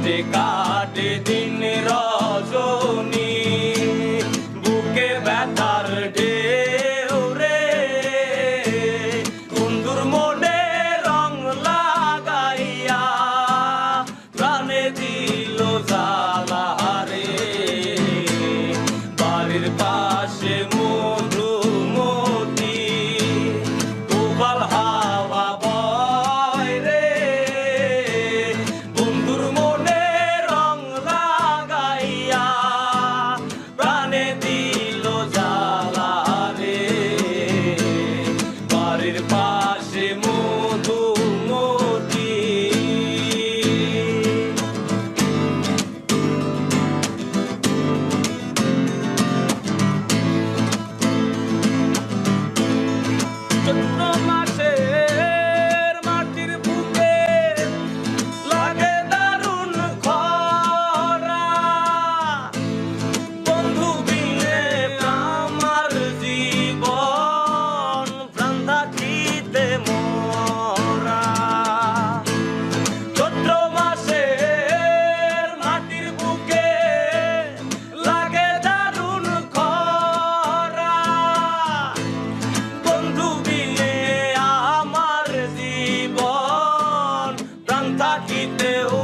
কষ্টে কাটে দিন রজনী, বুকে ব্যথার ঢেউ রে, বন্ধুর মনে রং লাগাইয়া প্রাণে দিল জ্বালা রে। বাড়ির পাশে মধুমতি উবাল হাওয়া বয় রে, বন্ধুর মনে রং লাগাইয়া প্রাণে দিল জ্বালা রে। বাড়ির পাশে মধুমতি। চৈত্র মাসের মাটির বুকে লাগে দারুণ খরা, বন্ধু বিনে আমার জীবন প্রাণ থাকিতে মরা। চৈত্র মাসের মাটির বুকে লাগে দারুণ খরা, বন্ধু বিনে আমার জীবন প্রাণ থাকিতেও